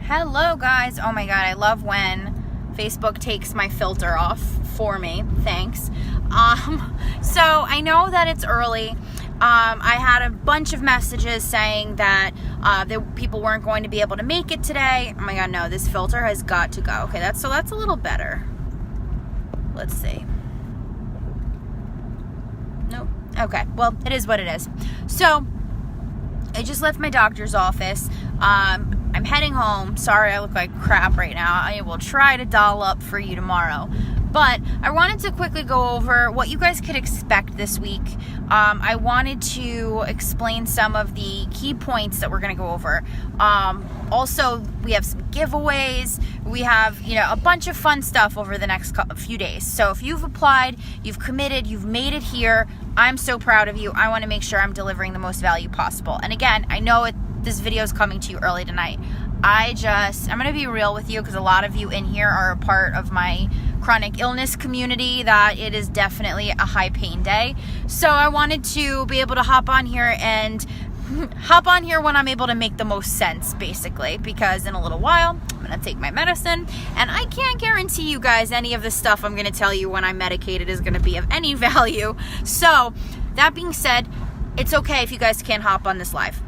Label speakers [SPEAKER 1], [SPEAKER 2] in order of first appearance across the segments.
[SPEAKER 1] Hello guys. Oh my god, I love when Facebook takes my filter off for me. Thanks. So I know that it's early. I had a bunch of messages saying that people weren't going to be able to make it today. Oh my god, no, this filter has got to go. Okay, that's a little better. Let's see. Nope. Okay, well, it is what it is. So I just left my doctor's office. I'm heading home. Sorry I look like crap right now. I will try to doll up for you tomorrow. But I wanted to quickly go over what you guys could expect this week. I wanted to explain some of the key points that we're going to go over. Also, we have some giveaways. We have, a bunch of fun stuff over the next few days. So if you've applied, you've committed, you've made it here, I'm so proud of you. I want to make sure I'm delivering the most value possible. And again, I know this video is coming to you early tonight. I'm going to be real with you because a lot of you in here are a part of my chronic illness community that it is definitely a high pain day. So I wanted to be able to hop on here when I'm able to make the most sense, basically, because in a little while I'm going to take my medicine and I can't guarantee you guys any of the stuff I'm going to tell you when I'm medicated is going to be of any value. So that being said, it's okay if you guys can't hop on this live.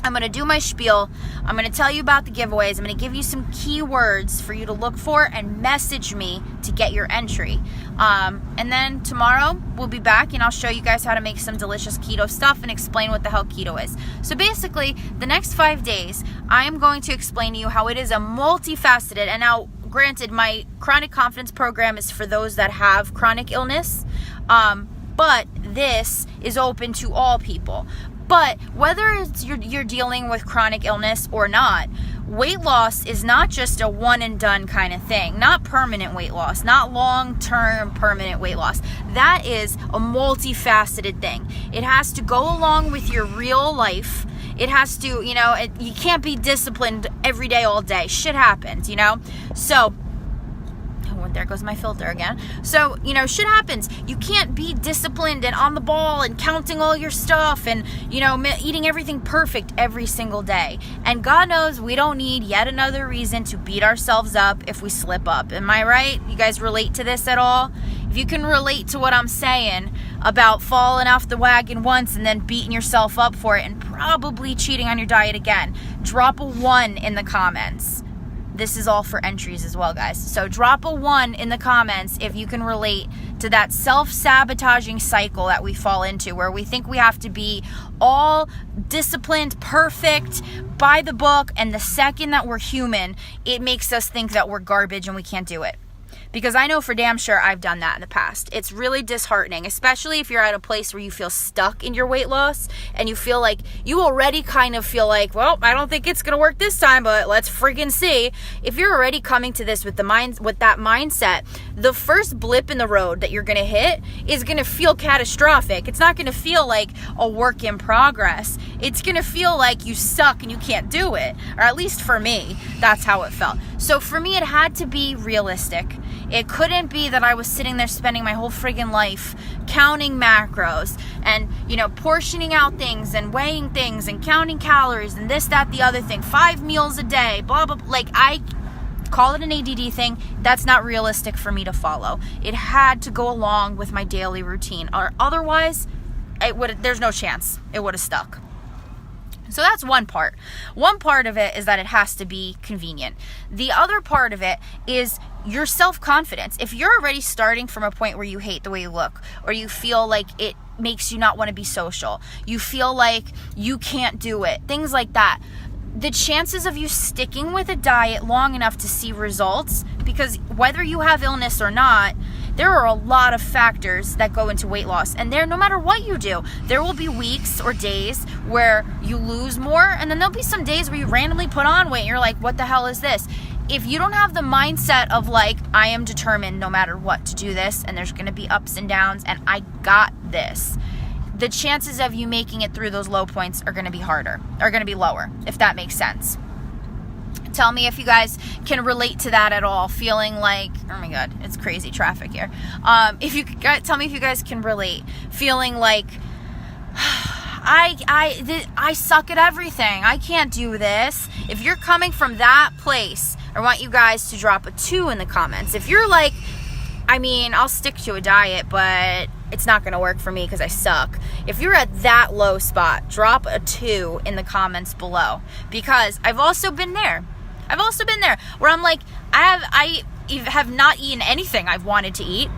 [SPEAKER 1] I'm going to do my spiel. I'm going to tell you about the giveaways. I'm going to give you some keywords for you to look for and message me to get your entry. And then tomorrow we'll be back and I'll show you guys how to make some delicious keto stuff and explain what the hell keto is. So basically, the next 5 days, I am going to explain to you how it is a multifaceted, and now granted, my chronic confidence program is for those that have chronic illness, but this is open to all people. But whether it's you're dealing with chronic illness or not, weight loss is not just a one and done kind of thing. Not permanent weight loss, not long-term permanent weight loss. That is a multifaceted thing. It has to go along with your real life. It has to, you can't be disciplined every day, all day. Shit happens, So, there goes my filter again. So, shit happens. You can't be disciplined and on the ball and counting all your stuff and, eating everything perfect every single day. And God knows we don't need yet another reason to beat ourselves up if we slip up. Am I right? You guys relate to this at all? If you can relate to what I'm saying about falling off the wagon once and then beating yourself up for it and probably cheating on your diet again, drop a 1 in the comments. This is all for entries as well, guys. So drop a 1 in the comments if you can relate to that self-sabotaging cycle that we fall into, where we think we have to be all disciplined, perfect, by the book, and the second that we're human, it makes us think that we're garbage and we can't do it. Because I know for damn sure I've done that in the past. It's really disheartening, especially if you're at a place where you feel stuck in your weight loss and you feel like you already kind of feel like, well, I don't think it's going to work this time, but let's freaking see. If you're already coming to this with that mindset, the first blip in the road that you're going to hit is going to feel catastrophic. It's not going to feel like a work in progress. It's going to feel like you suck and you can't do it. Or at least for me, that's how it felt. So for me, it had to be realistic. It couldn't be that I was sitting there spending my whole friggin' life counting macros and, portioning out things and weighing things and counting calories and this, that, the other thing, 5 meals a day, blah, blah, blah. Like, I call it an ADD thing. That's not realistic for me to follow. It had to go along with my daily routine, or otherwise, there's no chance it would have stuck. So that's one part. One part of it is that it has to be convenient. The other part of it is your self-confidence. If you're already starting from a point where you hate the way you look, or you feel like it makes you not want to be social, you feel like you can't do it, things like that, the chances of you sticking with a diet long enough to see results, because whether you have illness or not, there are a lot of factors that go into weight loss, and no matter what you do, there will be weeks or days where you lose more, and then there'll be some days where you randomly put on weight and you're like, what the hell is this? If you don't have the mindset of like, I am determined no matter what to do this, and there's going to be ups and downs, and I got this, the chances of you making it through those low points are going to be lower, if that makes sense. Tell me if you guys can relate to that at all, feeling like, oh my god, it's crazy traffic here. Tell me if you guys can relate, feeling like I suck at everything. I can't do this. If you're coming from that place, I want you guys to drop a 2 in the comments. If you're like, I mean, I'll stick to a diet, but it's not going to work for me because I suck. If you're at that low spot, drop a 2 in the comments below, because I've also been there. Where I'm like, I have not eaten anything I've wanted to eat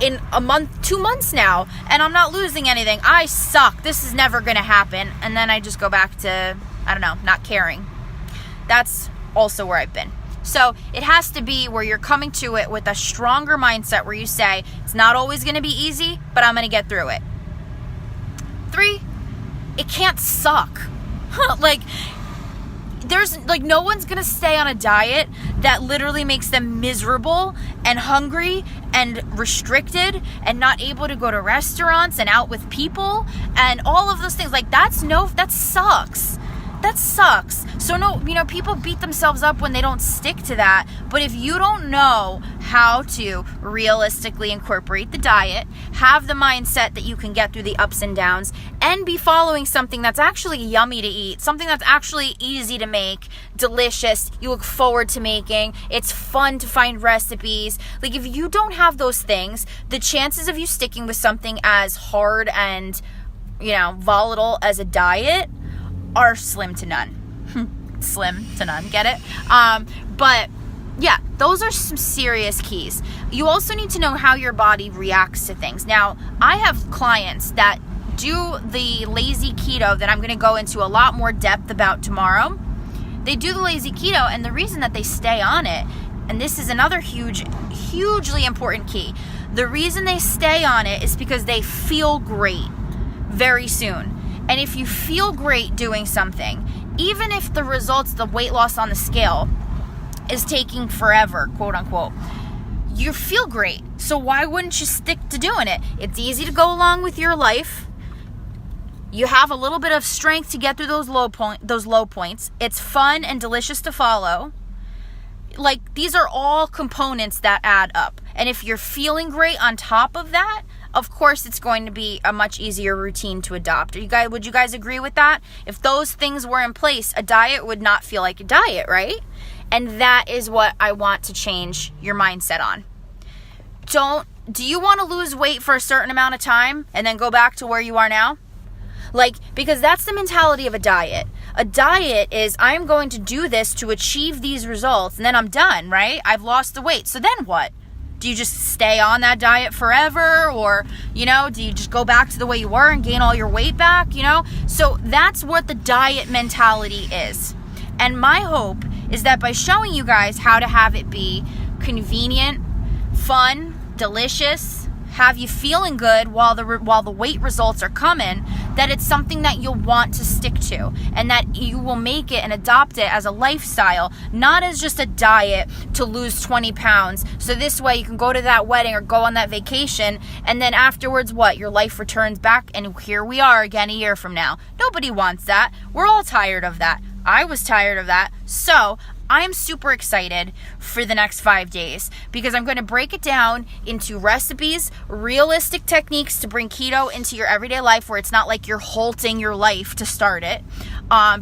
[SPEAKER 1] in a month, 2 months now, and I'm not losing anything. I suck. This is never going to happen. And then I just go back to, I don't know, not caring. That's also where I've been. So it has to be where you're coming to it with a stronger mindset, where you say, it's not always going to be easy, but I'm going to get through it. 3, it can't suck. There's no one's going to stay on a diet that literally makes them miserable and hungry and restricted and not able to go to restaurants and out with people and all of those things. That sucks. That sucks. So people beat themselves up when they don't stick to that. But if you don't know how to realistically incorporate the diet, have the mindset that you can get through the ups and downs, and be following something that's actually yummy to eat, something that's actually easy to make, delicious, you look forward to making, it's fun to find recipes. If you don't have those things, the chances of you sticking with something as hard and, volatile as a diet are slim to none. Slim to none, get it? But yeah, those are some serious keys. You also need to know how your body reacts to things. Now, I have clients that do the lazy keto that I'm going to go into a lot more depth about tomorrow. They do the lazy keto, and the reason that they stay on it, and this is another hugely important key, the reason they stay on it is because they feel great very soon. And if you feel great doing something, even if the results, the weight loss on the scale is taking forever, quote unquote, you feel great. So why wouldn't you stick to doing it? It's easy to go along with your life. You have a little bit of strength to get through those low points. It's fun and delicious to follow. These are all components that add up. And if you're feeling great on top of that, of course it's going to be a much easier routine to adopt. Would you guys agree with that? If those things were in place, a diet would not feel like a diet, right? And that is what I want to change your mindset on. Do you want to lose weight for a certain amount of time and then go back to where you are now? Because that's the mentality of a diet. A diet is, I'm going to do this to achieve these results, and then I'm done, right? I've lost the weight. So then what? Do you just stay on that diet forever? Or, do you just go back to the way you were and gain all your weight back, So that's what the diet mentality is. And my hope is that by showing you guys how to have it be convenient, fun, delicious, have you feeling good while the weight results are coming, that it's something that you'll want to stick to, and that you will make it and adopt it as a lifestyle, not as just a diet to lose 20 pounds. So this way you can go to that wedding or go on that vacation, and then afterwards your life returns back, and here we are again a year from now. Nobody wants that. We're all tired of that. I was tired of that. So I'm super excited for the next 5 days, because I'm going to break it down into recipes, realistic techniques to bring keto into your everyday life, where it's not like you're halting your life to start it.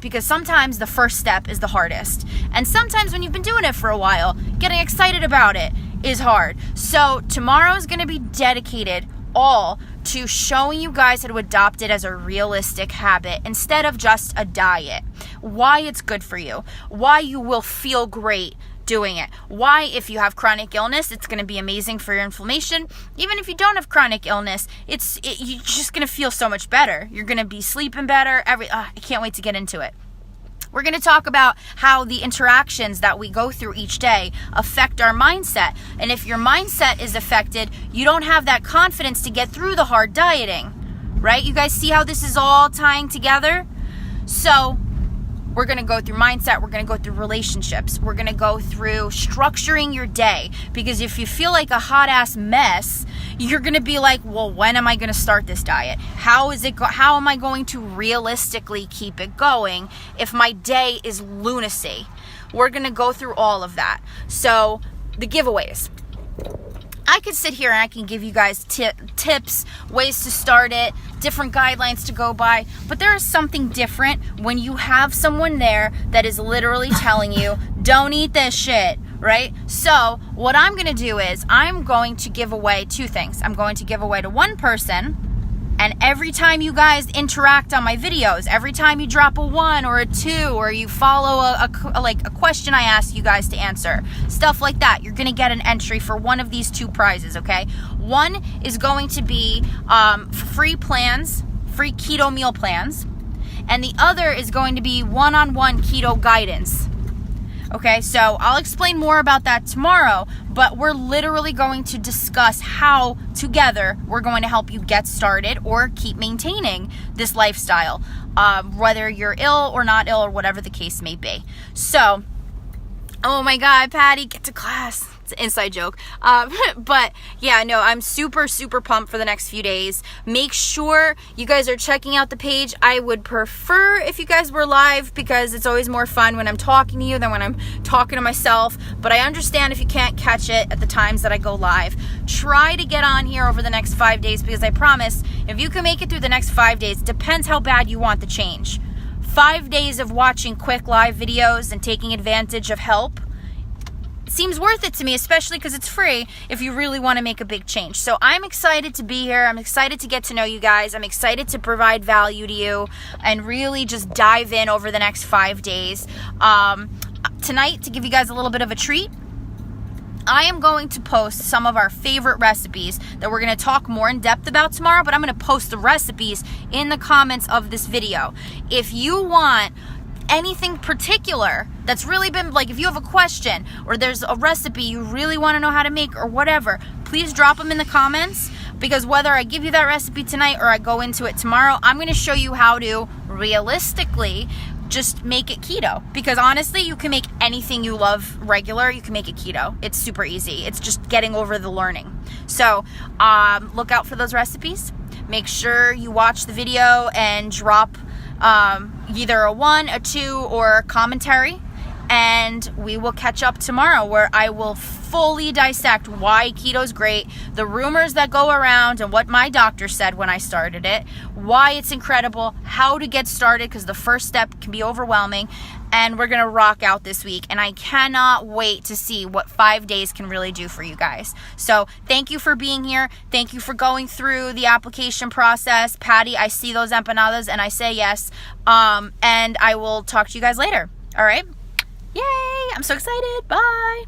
[SPEAKER 1] Because sometimes the first step is the hardest. And sometimes when you've been doing it for a while, getting excited about it is hard. So tomorrow is going to be dedicated all to showing you guys how to adopt it as a realistic habit instead of just a diet. Why it's good for you. Why you will feel great doing it. Why, if you have chronic illness, it's going to be amazing for your inflammation. Even if you don't have chronic illness, you're just going to feel so much better. You're going to be sleeping better. I can't wait to get into it. We're going to talk about how the interactions that we go through each day affect our mindset. And if your mindset is affected, you don't have that confidence to get through the hard dieting, right? You guys see how this is all tying together? So we're going to go through mindset. We're going to go through relationships. We're going to go through structuring your day. Because if you feel like a hot ass mess, you're going to be like, well, when am I going to start this diet? How am I going to realistically keep it going if my day is lunacy? We're going to go through all of that. So the giveaways. I could sit here and I can give you guys tips, ways to start it, different guidelines to go by, but there is something different when you have someone there that is literally telling you, don't eat this shit, right? So what I'm going to do is I'm going to give away 2 things. I'm going to give away to one person, and every time you guys interact on my videos, every time you drop a 1 or a 2, or you follow a question I ask you guys to answer, stuff like that, you're gonna get an entry for one of these 2 prizes, okay? One is going to be free plans, free keto meal plans, and the other is going to be one-on-one keto guidance. Okay, so I'll explain more about that tomorrow, but we're literally going to discuss how together we're going to help you get started or keep maintaining this lifestyle, whether you're ill or not ill or whatever the case may be. So, oh my God, Patty, get to class. It's an inside joke. But yeah, no, I'm super, super pumped for the next few days. Make sure you guys are checking out the page. I would prefer if you guys were live because it's always more fun when I'm talking to you than when I'm talking to myself. But I understand if you can't catch it at the times that I go live. Try to get on here over the next 5 days because I promise if you can make it through the next 5 days, depends how bad you want the change. 5 days of watching quick live videos and taking advantage of help seems worth it to me, especially because it's free if you really want to make a big change. So I'm excited to be here. I'm excited to get to know you guys. I'm excited to provide value to you and really just dive in over the next 5 days. Tonight, to give you guys a little bit of a treat, I am going to post some of our favorite recipes that we're going to talk more in depth about tomorrow, but I'm going to post the recipes in the comments of this video. If you want anything particular that's really been, like if you have a question or there's a recipe you really want to know how to make or whatever, please drop them in the comments, because whether I give you that recipe tonight or I go into it tomorrow, I'm going to show you how to realistically just make it keto, because honestly you can make anything you love regular, you can make it keto. It's super easy. It's just getting over the learning. So look out for those recipes. Make sure you watch the video and drop either a 1, a 2, or a commentary, and we will catch up tomorrow where I will fully dissect why keto's great, the rumors that go around and what my doctor said when I started it, why it's incredible, how to get started because the first step can be overwhelming, and we're going to rock out this week, and I cannot wait to see what 5 days can really do for you guys. So thank you for being here. Thank you for going through the application process. Patty, I see those empanadas and I say yes, and I will talk to you guys later. All right? Yay! I'm so excited. Bye!